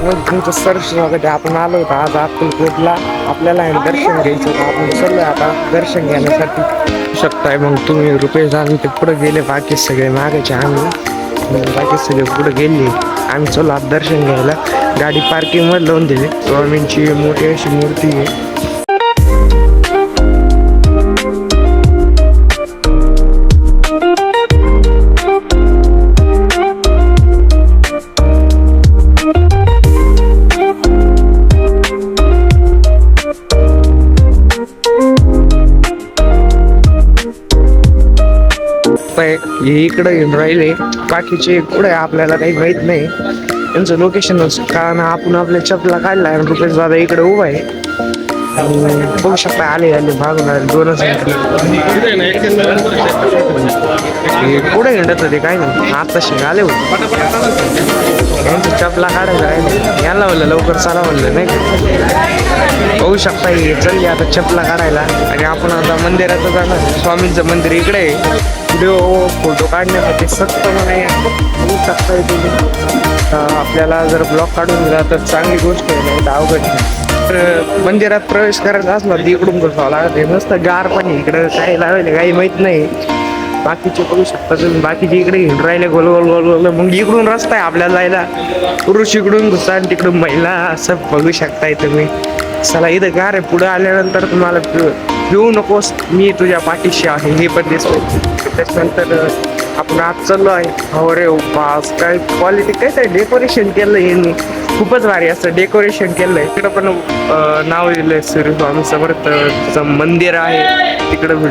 मध्ये तुमचं सर्च वगैरे आपण आलो होतो आज अक्कलकोटला. आपल्याला आहे दर्शन घ्यायचं होतं. आपण चाललोय आता दर्शन घेण्यासाठी. शकताय मग तुम्ही रुपये जाऊन ते पुढे गेले. बाकी सगळे मागायचे आम्ही, बाकी सगळे पुढे गेले. आम्ही चलो आता दर्शन घ्यायला. गाडी पार्किंग मध्ये लावून दिली. स्वामींची मोठी अशी मूर्ती आहे. इकडे येऊन राहिले, बाकीचे पुढे आपल्याला काही माहित नाही त्यांचं लोकेशन. कारण आपण आपल्या चपला काढला आणि रुपेश दादा इकडे उभा आहे. बघू शकता आले भागून आले 2च पुढे हिंडत होते काय नाही. आता आले होते यांची चपला काढायला राहिले. यांना म्हणलं लवकर चाला म्हणलं नाही का. बघू शकता चलली आता चपला काढायला. आणि आपण आता मंदिरात जाणार. स्वामींचं मंदिर इकडे आहे. व्हिडिओ फोटो काढण्यासाठी सक्त नाही बघू शकता तुम्ही. आपल्याला जर ब्लॉग काढून दिला तर चांगली गोष्ट आहे, नाही तर अवघड नाही. तर मंदिरात प्रवेश करायचा असला तर इकडून घुसावं लागत. मस्त गार पण इकडं काही लावले काही माहित नाही. बाकीचे बघू शकता तुम्ही, बाकीचे इकडे घेऊन राहिले गोल गोल गोल गोल. मग इकडून रस्ता आहे आपल्याला जायला. पुरुष इकडून घुसा आणि तिकडून महिला, असं बघू शकताय तुम्ही. चला इथं गार आहे. पुढे आल्यानंतर तुम्हाला भिवू नकोस, मी तुझ्या पाठीशी आहे हे पण दिसतो. त्याच्यानंतर आपण आज चाललो आहे. अरे बास काय क्वालिटी, काय काय डेकोरेशन केलं यांनी, खूपच भारी असं डेकोरेशन केलंय. तिकडं पण नाव लिहिलंय श्री स्वामी समर्थचं मंदिर आहे तिकडं.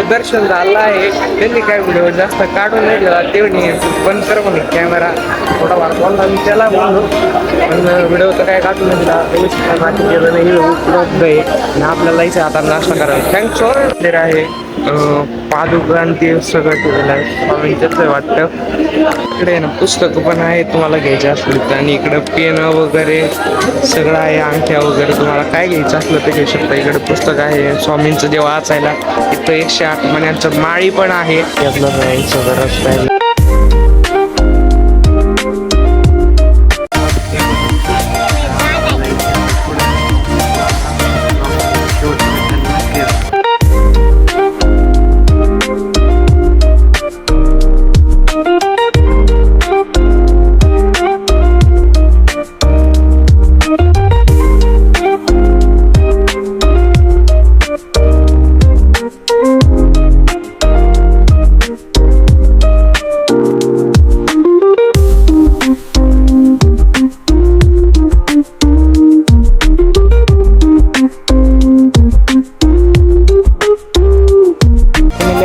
दर्शन झालं आहे. त्यांनी काय व्हिडिओ जास्त काढून नाही दिला. ते बंद कर म्हणे कॅमेरा, थोडा वार बोलला मी त्याला म्हणलो, पण व्हिडिओ तर काय काढून नाही दिला. बाकी केलं नाही उपलब्ध आहे. आणि आपल्याला इथे आता नाश्ता करायला थँक्स फॉर मंदिर आहे. पादुका आणि ते सगळं ठेवलेलं आहे स्वामींचंच आहे वाटतं. इकडे ना पुस्तकं पण आहे तुम्हाला घ्यायचे असतील तर. आणि इकडं पेन वगैरे सगळं आहे, अंगठ्या वगैरे तुम्हाला काय घ्यायचं असलं ते घेऊ शकता. इकडे पुस्तक आहे स्वामींचं जे वाचायला. इथं 108 मण्यांचं माळी पण आहे. यातलं जायचं गरज आहे.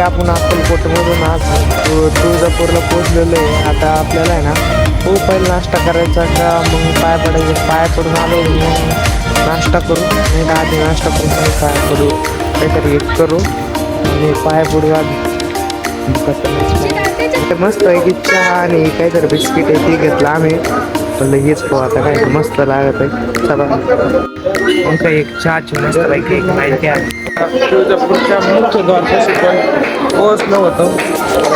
आपण अक्कलकोटमधून आज तुळजापूरला पोहोचलेलो आहे. आता आपल्याला आहे ना पहिला नाश्ता करायचा का मग पाय पडायचे. पाय पडून आलो मग नाश्ता करू, नाही का आधी नाश्ता करू काही पाय पडू, काहीतरी एक करू आणि पाय पडू आधी. मस्त आहे की चहा आणि काहीतरी बिस्किट आहे ते घेतलं आम्ही. पण लगेच पाहू आता काय मस्त लागत आहे. चला मग काही एक चहाची मस्त पैकी एक माहिती आहे. तुळजापूरच्या मुख्य द्वारपाशी पण पोहोचलो होतो.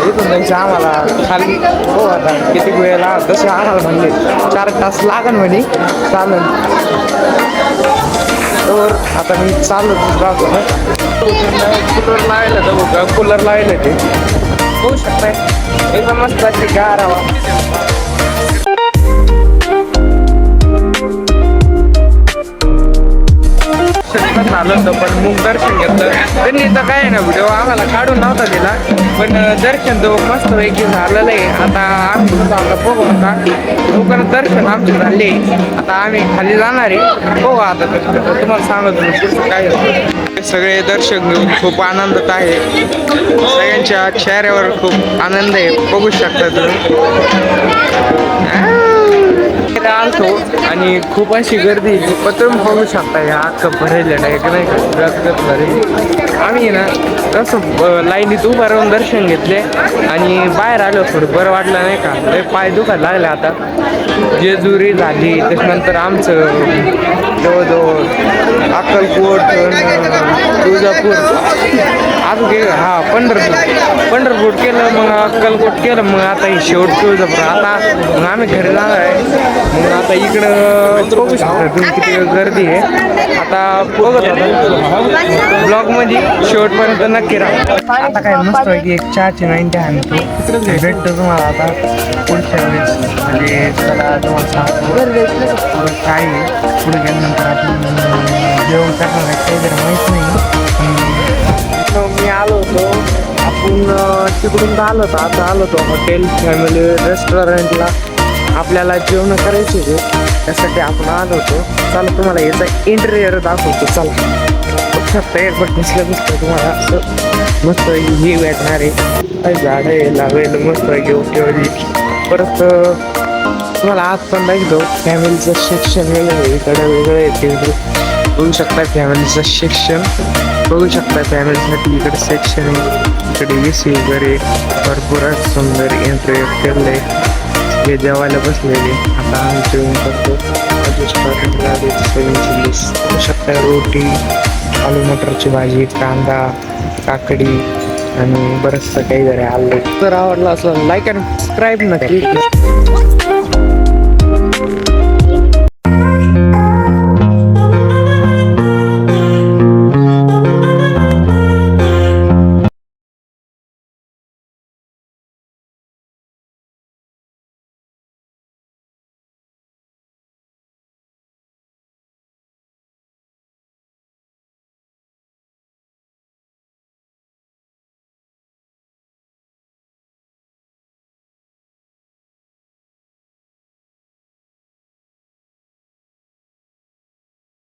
इथून जायचं आम्हाला खाली हो आता किती वेळ लागला तसे आम्हाला म्हणले 4 तास लागन म्हणे. चालेल तर आता मी चालत राहतो ना. कूलर लावायला जाऊ का, कूलर लावायला ते होऊ शकताय. एकदम मस्त अशी गार हवा. आलं होतं पण मग दर्शन घेतलं त्यांनी. तर काय ना व्हिडिओ आम्हाला काढून नव्हता दिला, पण दर्शन तो मस्त पैकी झालेलं आहे. आता आम्ही आमचा बघू नका लवकरच दर्शन आमचे झाले. आता आम्ही खाली जाणार आहे. हो आता तुम्हाला सांगत पुढचं काय होतं. सगळे दर्शक घेऊन खूप आनंदात आहे. सगळ्यांच्या चेहऱ्यावर खूप आनंद आहे, बघू शकता तुम्ही. आलतो आणि खूप अशी गर्दी तुम्ही बघू शकता. या अख्खं भरेलेलं आहे का नाही का. आम्ही ना तसं लाईनीत उभं राहून दर्शन घेतले आणि बाहेर आलो. थोडं बरं वाटलं नाही का. लय पाय दुखायला लागले. आता जेजुरी झाली त्याच्यानंतर आमचं जवळजवळ अक्कलकोट तुळजापूर अजून हा पंढरपूर केलं, मग अक्कलकोट केलं, मग आता हे शेवट तुळजापूर. आता मग आम्ही घरी जाणार आहे. मग आता इकडं बघू शकता तुम्ही किती गर्दी आहे. आता बघत होता ब्लॉगमध्ये शेवटपर्यंत नक्की राहा. आता काय मस्त आहे की एक चहाची 90 आणतो भेटतो तुम्हाला आता पुढच्या वेळेस. म्हणजे चला तुम्हाला सांगतो काय पुढे गेल्यानंतर आपण जेवण करणार आहे काही जरा माहीत नाही. मी आलो होतो आपण तिकडून आलो होतो. आता आलो होतो हॉटेल फॅमिली रेस्टॉरंटला. आपल्याला जेवण करायचे होते त्यासाठी आपण आलो होतो. चला तुम्हाला याचा इंटेरियर दाखवतो. चला एअरपोर्ट बसलं तुम्हाला असं मस्त हे भेटणार आहे. काय झाडं आहे लावेल मस्त घेऊन परत तुम्हाला आत पण दाखवतो. फॅमिलीचं सेक्शन वेगळं आहे, इकडं वेगळं आहे. ते बघू शकता फॅमिलीचं सेक्शन बघू शकता. फॅमिलीसाठी इकडे सेक्शन आहे, इकडे AC वगैरे भरपूर सुंदर इंटेरियर केलं आहे. हे जेवायला बसलेले. आता आम्ही जेवण करतो. बघू शकता रोटी, आलू मटरची भाजी, कांदा, काकडी आणि बरंचसं काही जरी आलं. तर आवडलं असलं लाईक आणि सबस्क्राईब नक्की.